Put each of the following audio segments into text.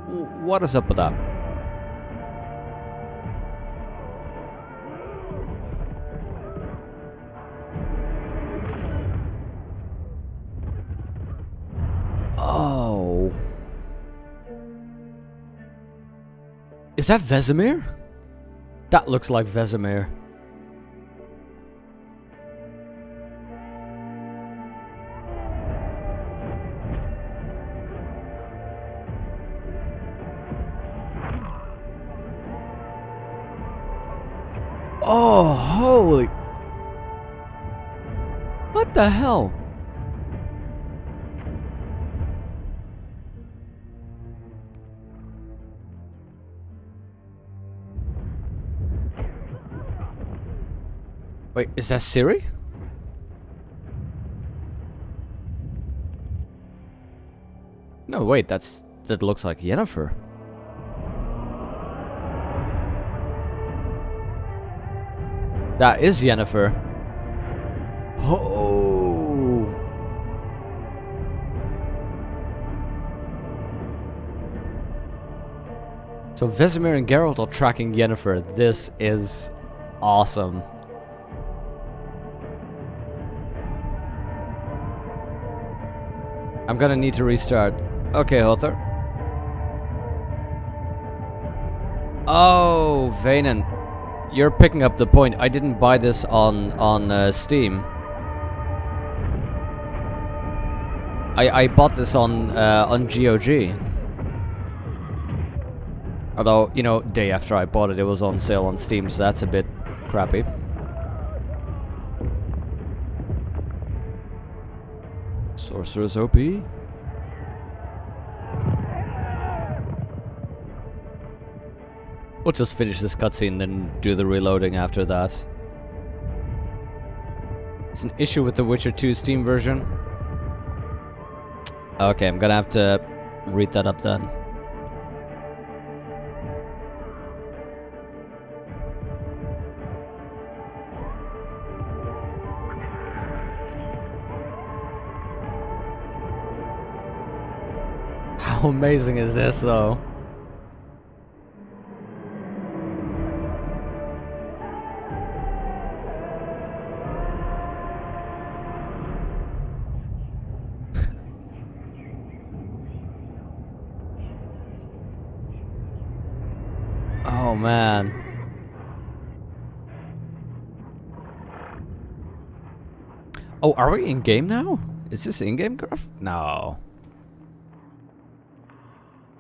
What is up with that? Oh. Is that Vesemir? That looks like Vesemir. Oh, holy... What the hell? Wait, is that Ciri? No, wait, that looks like Yennefer. That is Yennefer. Oh. So Vesemir and Geralt are tracking Yennefer. This is awesome. I'm gonna need to restart. Okay, Hothar. Oh, Vanen. You're picking up the point. I didn't buy this on Steam. I bought this on GOG. Although, you know, day after I bought it, it was on sale on Steam, so that's a bit crappy. Sorcerer's OP. We'll just finish this cutscene, then do the reloading after that. It's an issue with the Witcher 2 Steam version. Okay, I'm gonna have to read that up then. How amazing is this, though? Oh, man. Oh, are we in-game now? Is this in-game graph? No.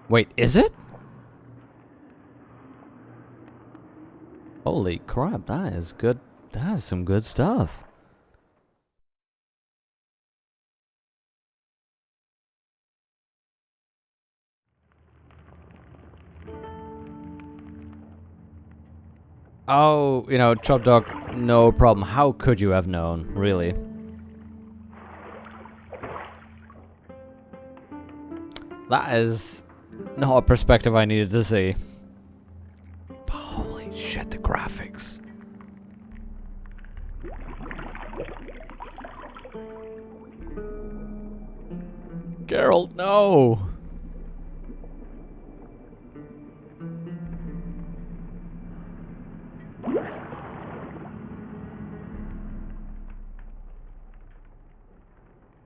Wait, is it? Holy crap, that is good. That is some good stuff. Oh, you know, Chop Dog, no problem. How could you have known, really? That is not a perspective I needed to see. Holy shit, the graphics. Geralt, no!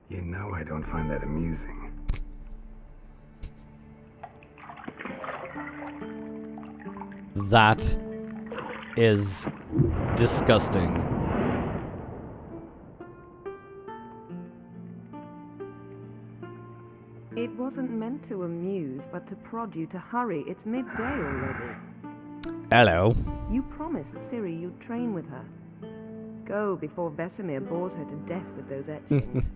You know I don't find that amusing. That is disgusting. It wasn't meant to amuse, but to prod you to hurry. It's midday already. Hello. You promised Ciri you'd train with her. Go before Vesemir bores her to death with those etchings.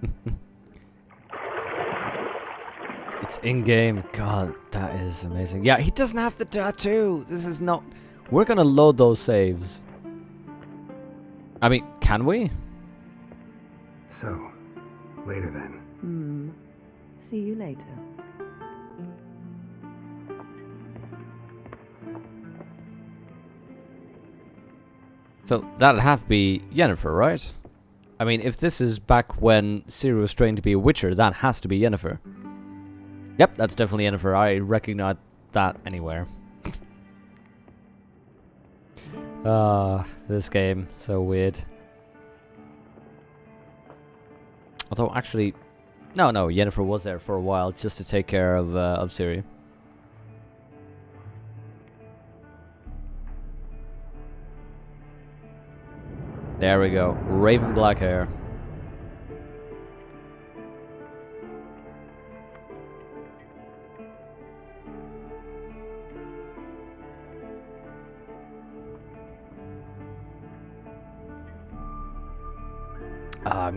It's in-game. God, that is amazing. Yeah, he doesn't have the tattoo. This is not... We're gonna load those saves. I mean, can we? So, later then. See you later. So, that'd have to be Yennefer, right? I mean, if this is back when Ciri was trained to be a Witcher, that has to be Yennefer. Yep, that's definitely Yennefer. I that anywhere. This game, so weird. Although, actually, no, Yennefer was there for a while just to take care of Ciri. There we go, raven black hair.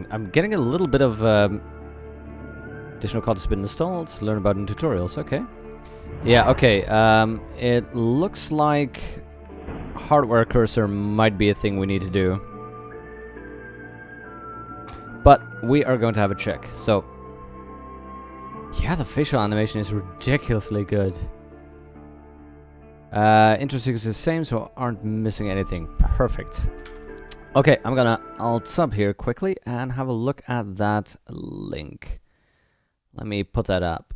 I'm getting a little bit of additional content has been installed. Learn about in tutorials. Okay. Yeah. Okay. It looks like hardware cursor might be a thing we need to do, but we are going to have a check. So, yeah, the facial animation is ridiculously good. Interesting is the same, so aren't missing anything. Perfect. Okay, I'm gonna alt sub here quickly and have a look at that link. Let me put that up.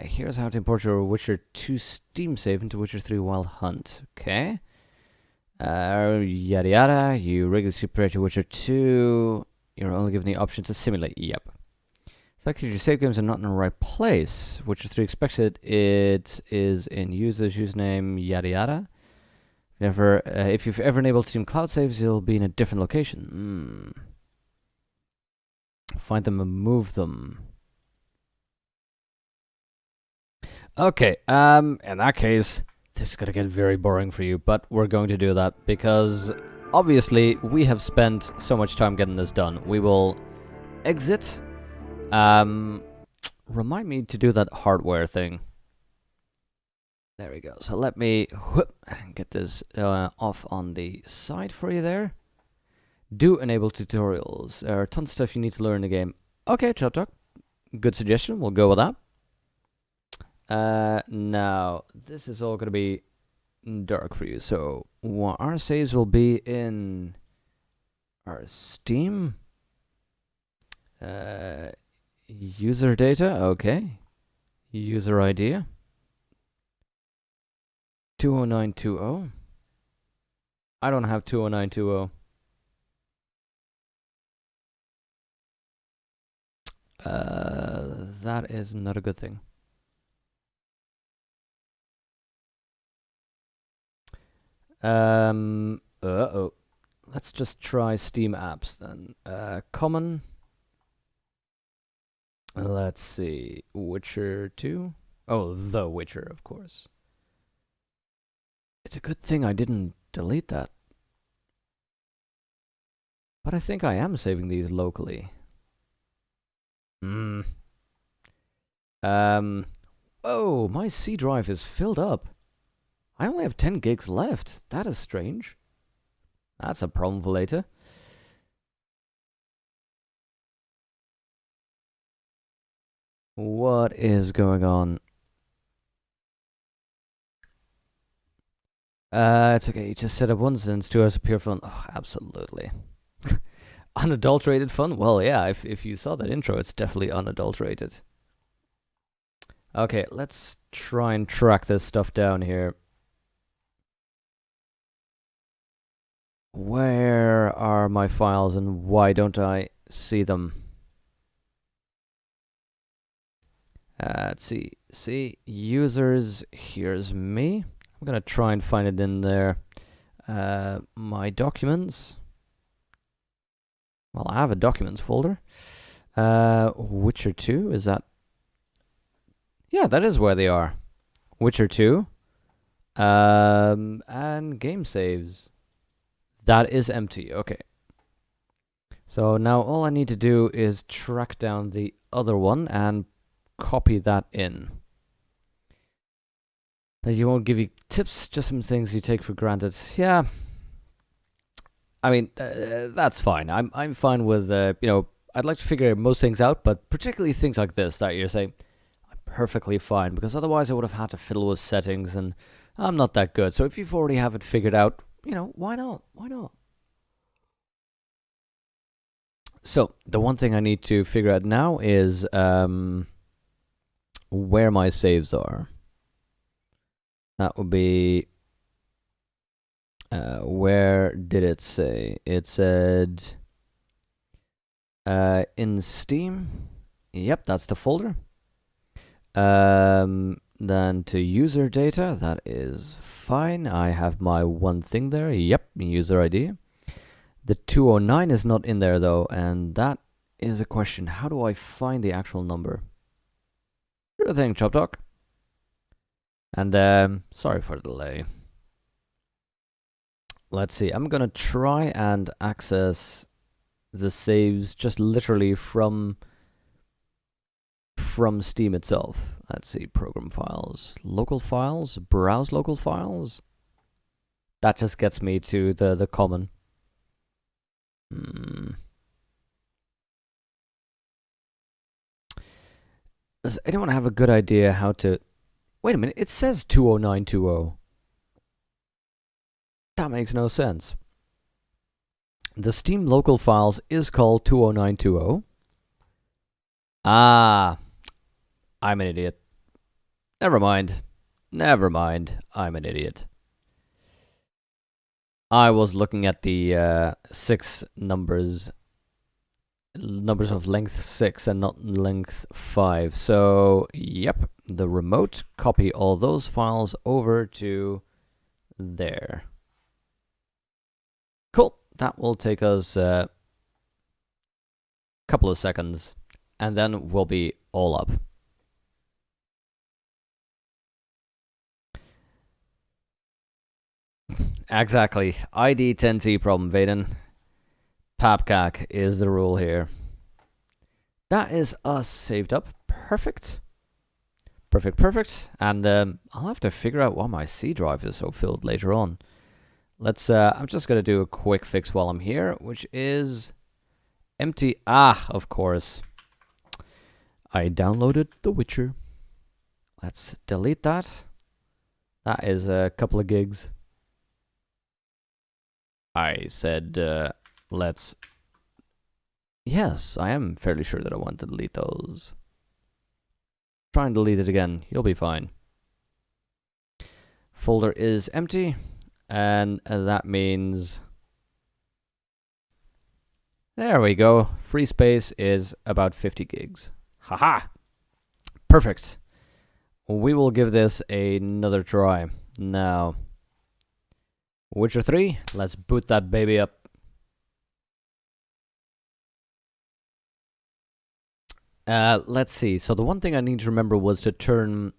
Here's how to import your Witcher 2 Steam save into Witcher 3 Wild Hunt. Okay. Yada yada. You regularly separate your Witcher 2. You're only given the option to simulate. Yep. Select your save games are not in the right place. Witcher 3 expected it is in user's username. Yada yada. If you've ever enabled Steam Cloud saves, you'll be in a different location. Find them and move them. Okay, in that case, this is gonna get very boring for you, but we're going to do that because obviously we have spent so much time getting this done. We will exit. Remind me to do that hardware thing. There we go. So let me get this off on the side for you there. Do enable tutorials. There are tons of stuff you need to learn in the game. Okay, Chop Talk. Good suggestion. We'll go with that. Now, this is all going to be dark for you. So our saves will be in our Steam. User data. Okay. User ID. 20920. I don't have 20920. That is not a good thing. Uh-oh. Let's just try Steam apps then. Common. Let's see. Witcher 2. Oh, The Witcher, of course. It's a good thing I didn't delete that. But I think I am saving these locally. Oh, my C drive is filled up. I only have 10 gigs left. That is strange. That's a problem for later. What is going on? It's okay. You just set up one sentence, 2 hours of pure fun. Oh, absolutely. Unadulterated fun? Well, yeah, if you saw that intro, it's definitely unadulterated. Okay, let's try and track this stuff down here. Where are my files and why don't I see them? Let's see. See, users, here's me. I'm gonna try and find it in there. My documents. Well, I have a documents folder. Witcher 2, is that? Yeah, that is where they are. Witcher 2. And game saves. That is empty, okay. So now all I need to do is track down the other one and copy that in. You won't give you tips, just some things you take for granted. Yeah. I mean, that's fine. I'm fine with, you know, I'd like to figure most things out, but particularly things like this that you're saying, I'm perfectly fine, because otherwise I would have had to fiddle with settings, and I'm not that good. So if you've already have it figured out, you know, why not? Why not? So the one thing I need to figure out now is where my saves are. That would be... where did it say? It said... in Steam. Yep, that's the folder. Then to user data, that is fine. I have my one thing there. Yep, user ID. The 209 is not in there though, and that is a question. How do I find the actual number? Sure thing, Chop Talk. And sorry for the delay. Let's see. I'm gonna try and access the saves just literally from Steam itself. Let's see, program files, local files, browse local files. That just gets me to the common. Does anyone have a good idea how to... Wait a minute, it says 20920. That makes no sense. The Steam local files is called 20920. Ah, I'm an idiot. Never mind. Never mind. I'm an idiot. I was looking at the 6 numbers of length 6 and not length 5. So, yep, the remote, copy all those files over to there. Cool. That will take us a couple of seconds, and then we'll be all up. Exactly. ID 10T problem, Vaden. Papcac is the rule here. That is us saved up. Perfect. Perfect, perfect. And I'll have to figure out why my C drive is so filled later on. Let's, I'm just going to do a quick fix while I'm here, which is empty. Ah, of course. I downloaded The Witcher. Let's delete that. That is a couple of gigs. I said, let's... Yes, I am fairly sure that I want to delete those. Try and delete it again. You'll be fine. Folder is empty. And that means... There we go. Free space is about 50 gigs. Haha! Perfect. We will give this another try. Now... Witcher 3, let's boot that baby up. Let's see. So the one thing I need to remember was to turn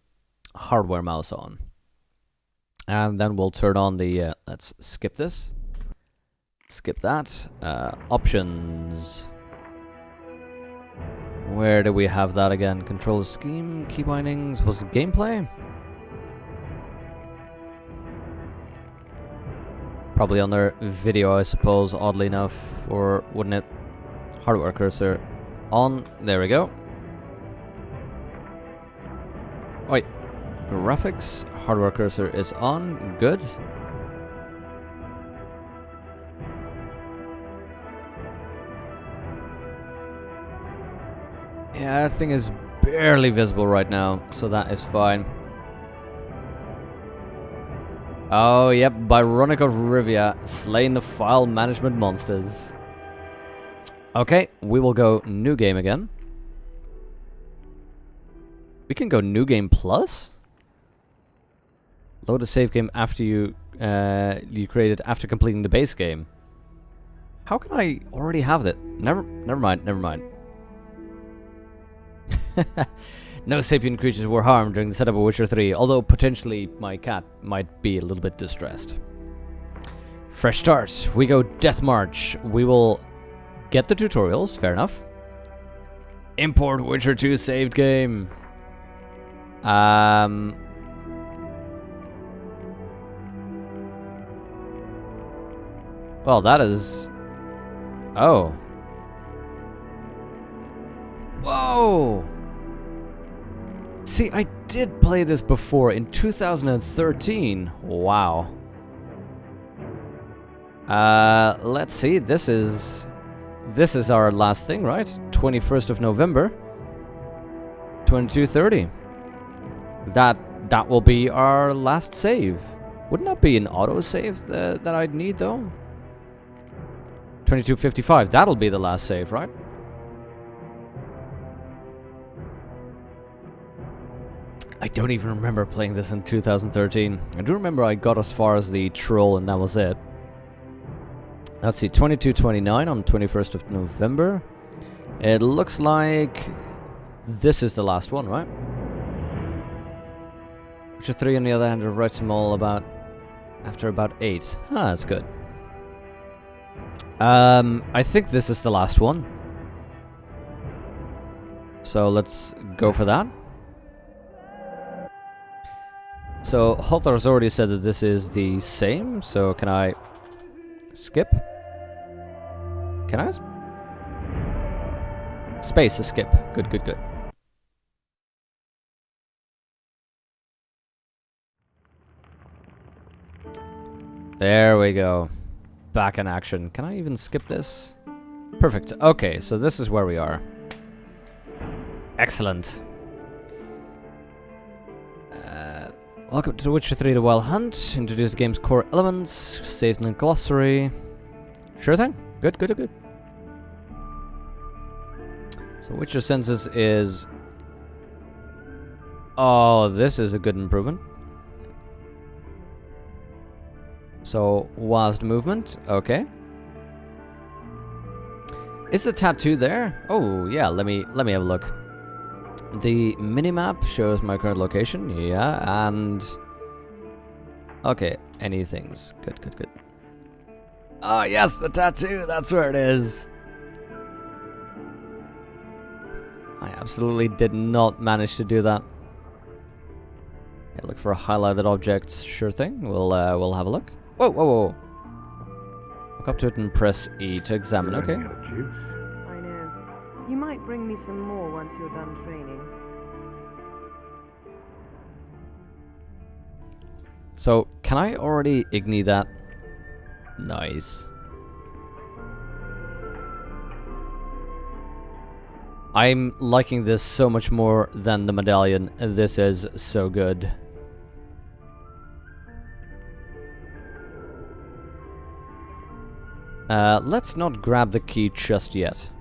hardware mouse on. And then we'll turn on the... let's skip this. Skip that. Options. Where do we have that again? Control scheme, key bindings. Was it gameplay? Probably under video, I suppose, oddly enough. Or wouldn't it? Hardware cursor on. There we go. Wait. Graphics. Hardware cursor is on. Good. Yeah, that thing is barely visible right now, so that is fine. Oh, yep, Byronic of Rivia, slaying the file management monsters. Okay, we will go new game again. We can go new game plus? Load a save game after you create it after completing the base game. How can I already have it? Never mind. No sapient creatures were harmed during the setup of Witcher 3, although potentially my cat might be a little bit distressed. Fresh start. We go Death March. We will get the tutorials, fair enough. Import Witcher 2 saved game. Well, that is... Oh. Whoa! See, I did play this before in 2013. Wow. Let's see. This is our last thing, right? 21st of November. 22:30. that will be our last save. Wouldn't that be an auto-save that I'd need, though? 2255, that'll be the last save, right? I don't even remember playing this in 2013. I do remember I got as far as the troll and that was it. Let's see, 2229 on 21st of November. It looks like this is the last one, right? Witcher 3 on the other hand writes them all about after about 8. Ah, that's good. I think this is the last one. So let's go for that. So Halter has already said that this is the same, so can I skip? Can I? Space to skip. Good, good, good. There we go. Back in action. Can I even skip this? Perfect. Okay, so this is where we are. Excellent. Welcome to The Witcher 3 The Wild Hunt. Introduce the game's core elements. Saved in the glossary. Sure thing. Good, good, good. So Witcher Senses is... Oh, this is a good improvement. So, whilst movement. Okay. Is the tattoo there? Oh, yeah, let me have a look. The minimap shows my current location, yeah, and... Okay, any things. Good, good, good. Oh, yes, the tattoo, that's where it is. I absolutely did not manage to do that. Okay, look for highlighted objects, sure thing. We'll have a look. Whoa, whoa, whoa. Look up to it and press E to examine, You're okay. running out of juice. I know. You might bring me some more once you're done training. So, can I already igni that? Nice. I'm liking this so much more than the medallion. This is so good. Let's not grab the key just yet.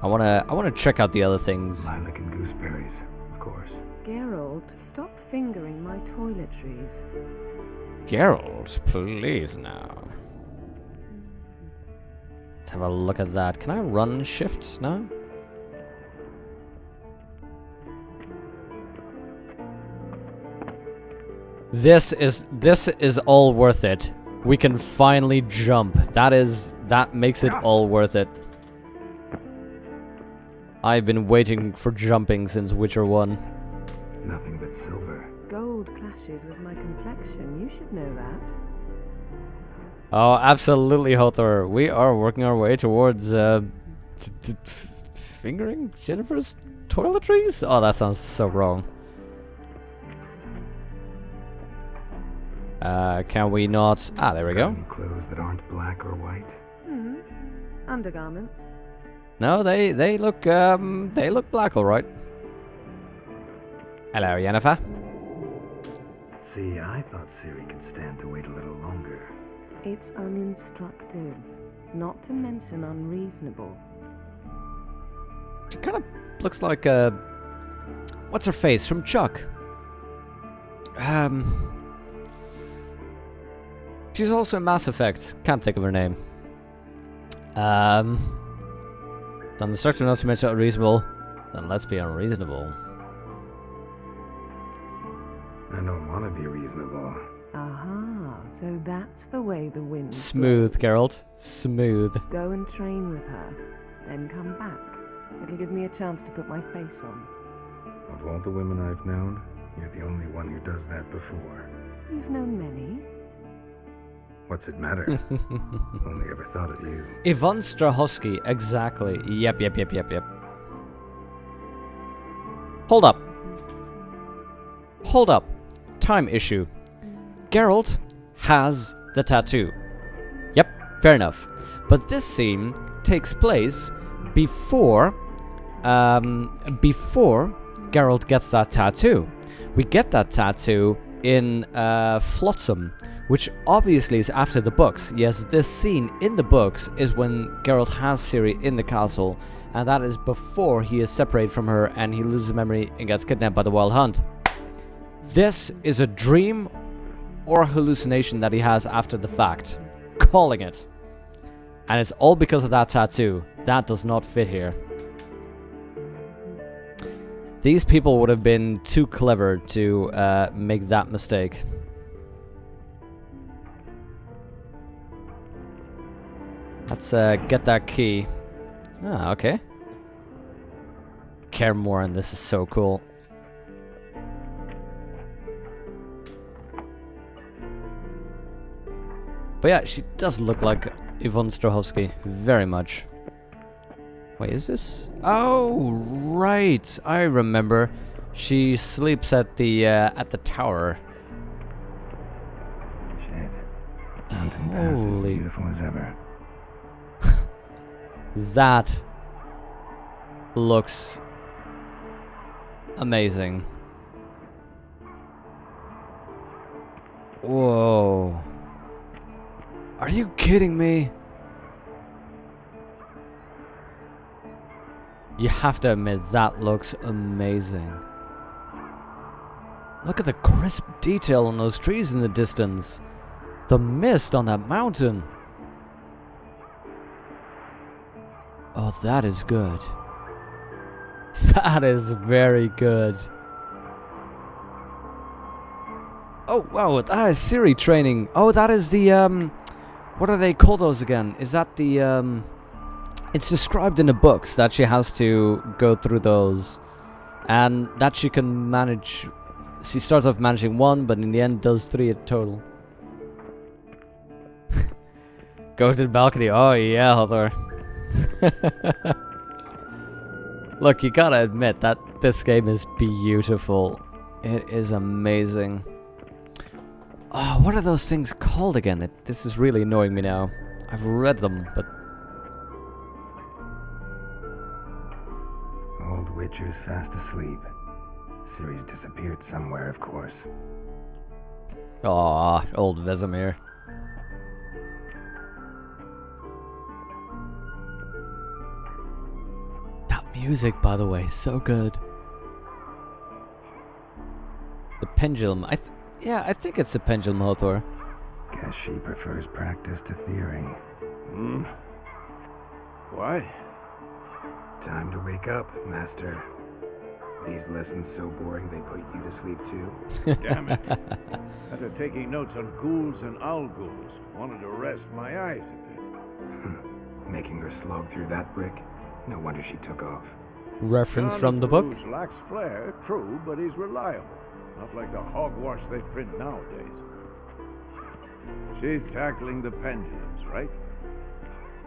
I wanna check out the other things. Lilac and gooseberries, of course. Geralt, stop fingering my toiletries. Geralt, please now. Let's have a look at that. Can I run shift now? This is all worth it. We can finally jump. That makes it all worth it. I've been waiting for jumping since Witcher 1. Nothing but silver. Gold clashes with my complexion. You should know that. Oh, absolutely, Hothor. We are working our way towards fingering Jennifer's toiletries? Oh, that sounds so wrong. Can we not? Ah, there we go. Got any clothes that aren't black or white? Hmm. Undergarments. No, they look black, all right. Hello, Yennefer. See, I thought Ciri could stand to wait a little longer. It's uninstructive, not to mention unreasonable. She kind of looks like what's her face from Chuck? She's also in Mass Effect. Can't think of her name. Undestructive, not to mention unreasonable. Then let's be unreasonable. I don't want to be reasonable. Aha, so that's the way the wind Smooth, blows. Geralt. Smooth. Go and train with her, then come back. It'll give me a chance to put my face on. Of all the women I've known, you're the only one who does that before. You've known many. What's it matter? Only ever thought of you. Yvonne Strahovski, exactly. Yep. Hold up. Time issue. Geralt has the tattoo. Yep, fair enough. But this scene takes place before Geralt gets that tattoo, We get that tattoo in Flotsam, which obviously is after the books. Yes, this scene in the books is when Geralt has Ciri in the castle, and that is before he is separated from her and he loses memory and gets kidnapped by the Wild Hunt. This is a dream or hallucination that he has after the fact. Calling it. And it's all because of that tattoo. That does not fit here. These people would have been too clever to make that mistake. Let's get that key. Ah, okay. Kaer Morhen, this is so cool. But yeah, she does look like Yvonne Strahovski, very much. Wait, is this? Oh, right. I remember. She sleeps at the tower. Shit. Mountain Pass is Holy. beautiful as ever. That looks amazing. Whoa. Are you kidding me? You have to admit, that looks amazing. Look at the crisp detail on those trees in the distance. The mist on that mountain. Oh, that is good. That is very good. Oh, wow, that is Ciri training. Oh, that is the, what do they call those again? Is that the, it's described in the books that she has to go through those. And that she can manage, she starts off managing one, but in the end does 3 in total. Go to the balcony. Oh, yeah, Hathor. Look, you gotta admit that this game is beautiful. It is amazing. Oh, what are those things called again? This is really annoying me now. I've read them, but... Old Witcher's fast asleep. Ciri's disappeared somewhere, of course. Aw, old Vesemir. That music, by the way, so good. The pendulum. I think it's the pendulum, Hathor. Guess she prefers practice to theory. What? Time to wake up, Master. These lessons so boring they put you to sleep too. Damn it. After taking notes on ghouls and owl ghouls, wanted to rest my eyes a bit. Making her slog through that brick? No wonder she took off. Reference John from of the book? Bruges lacks flair, true, but he's reliable. Not like the hogwash they print nowadays. She's tackling the pendulums, right?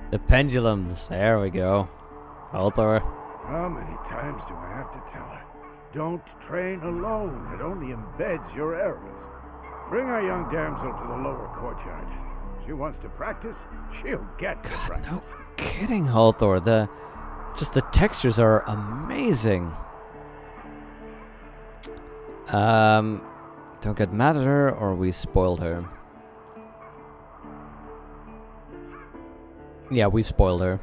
The pendulums. There we go. Hathor. How many times do I have to tell her? Don't train alone. It only embeds your errors. Bring our young damsel to the lower courtyard. She wants to practice, she'll get to practice. No kidding, Hathor. Just the textures are amazing. Don't get mad at her or we spoiled her. Yeah, we spoiled her.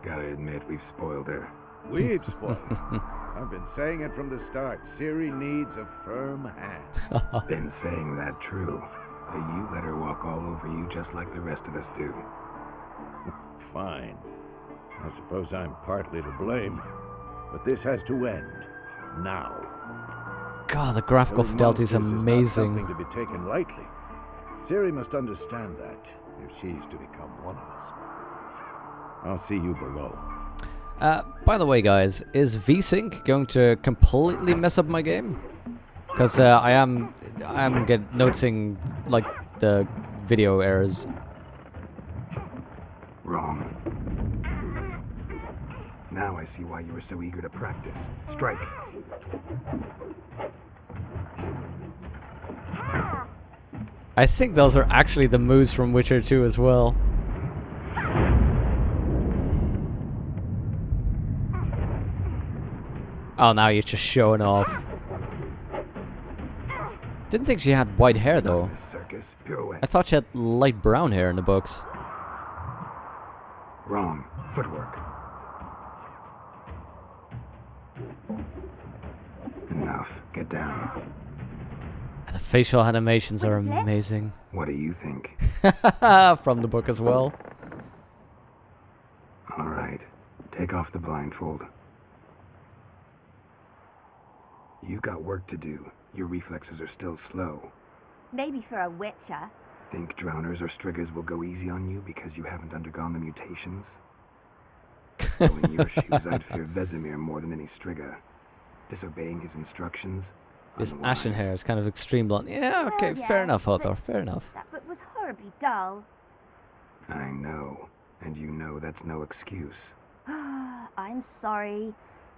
Gotta admit, we've spoiled her. We've spoiled her. I've been saying it from the start. Ciri needs a firm hand. Been saying that true. But you let her walk all over you just like the rest of us do. Fine. I suppose I'm partly to blame. But this has to end. Now. God, the graphical Killing fidelity is monsters not amazing. something to be taken lightly. Ciri must understand that if she's to become one of us. I'll see you below. By the way, guys, is VSync going to completely mess up my game? Because I am noticing like the video errors. Wrong. Now I see why you were so eager to practice. Strike. I think those are actually the moves from Witcher 2 as well. Oh, now you're just showing off. Didn't think she had white hair Not though. in a circus. Pirouette. I thought she had light brown hair in the books. Wrong. Footwork. Enough. Get down. The facial animations With are a flip? amazing. What do you think? From the book as well. All right. Take off the blindfold. You've got work to do. Your reflexes are still slow. Maybe for a witcher. Think drowners or striggers will go easy on you because you haven't undergone the mutations? Though in your shoes, I'd fear Vesemir more than any strigger. Disobeying his instructions? His Unwise. ashen hair is kind of extreme blonde. Yeah, okay, Well, fair enough, yes, but- Hother, fair enough. That book was horribly dull. I know. And you know that's no excuse. I'm sorry.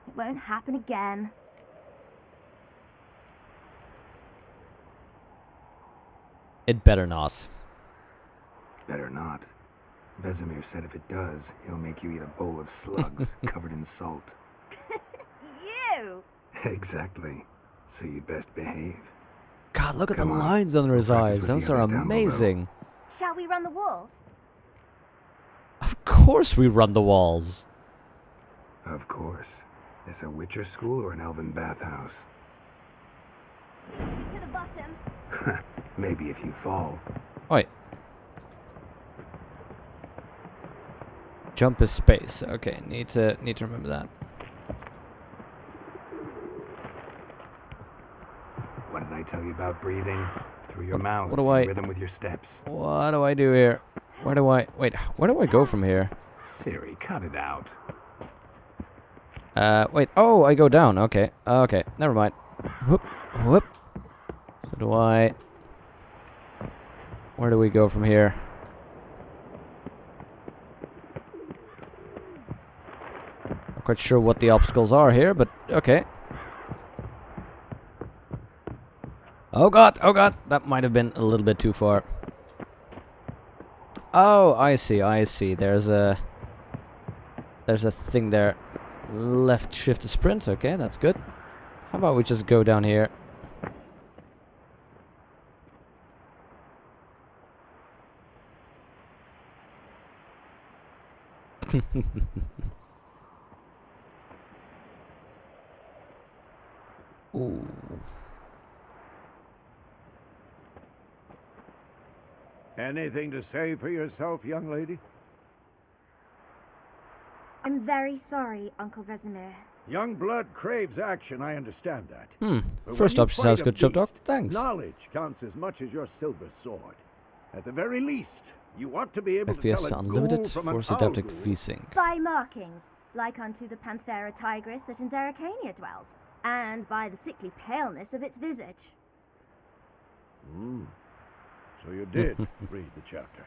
It won't happen again. It better not. Better not. Vesemir said if it does, he'll make you eat a bowl of slugs covered in salt. You! Exactly. So you'd best behave. God, look at the Come on, lines under we'll his practice eyes. with the Those are others down below. amazing. Shall we run the walls? Of course we run the walls. Of course. Is a Witcher school or an elven bathhouse? To the bottom. Maybe if you fall. Wait. Jump is space. Okay, need to remember that. What did I tell you about breathing? Through your mouth, what do I- in rhythm with your steps. What do I do here? Where do I go from here? Siri, cut it out. Wait. Oh, I go down. Okay. Okay. Never mind. Whoop. Whoop. So do I... Where do we go from here? Not quite sure what the obstacles are here, but okay. Oh god, that might have been a little bit too far. Oh, I see. There's a thing there. Left shift to sprint, okay, that's good. How about we just go down here? Ooh. Anything to say for yourself, young lady? I'm very sorry, Uncle Vesemir. Young blood craves action, I understand that. But First when up, you she sounds fight a good, Chub Dog. beast, Thanks. Knowledge counts as much as your silver sword. At the very least, you want to be able to tell FPS a unlimited, ghoul from an force adaptive owl ghoul. V-Sync. By markings, like unto the Panthera tigris that in Zeracania dwells, and by the sickly paleness of its visage. So you did read the chapter.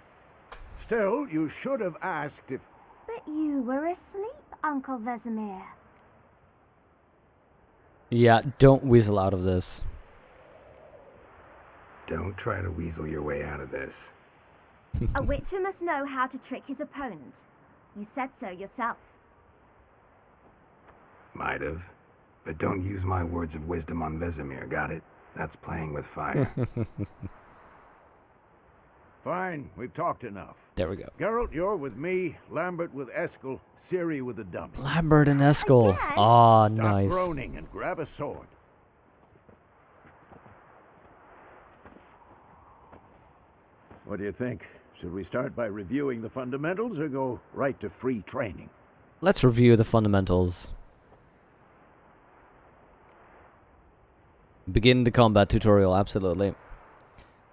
Still, you should have asked if... But you were asleep, Uncle Vesemir. Yeah, don't weasel out of this. Don't try to weasel your way out of this. A witcher must know how to trick his opponent. You said so yourself. Might have. But don't use my words of wisdom on Vesemir, got it? That's playing with fire. Fine, we've talked enough. There we go. Geralt, you're with me, Lambert with Eskel, Ciri with the dummy. Lambert and Eskel. Again? Ah, Stop nice. groaning and grab a sword. What do you think? Should we start by reviewing the fundamentals or go right to free training? Let's review the fundamentals. Begin the combat tutorial, absolutely.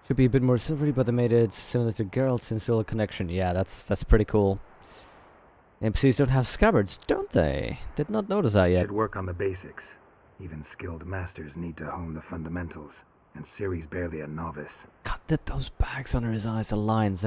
Should be a bit more silvery, but they made it similar to Geralt's and still a connection. Yeah, that's pretty cool. NPCs don't have scabbards, don't they? Did not notice that yet. Should work on the basics. Even skilled masters need to hone the fundamentals. And Ciri's barely a novice. God, those bags under his eyes, the lines.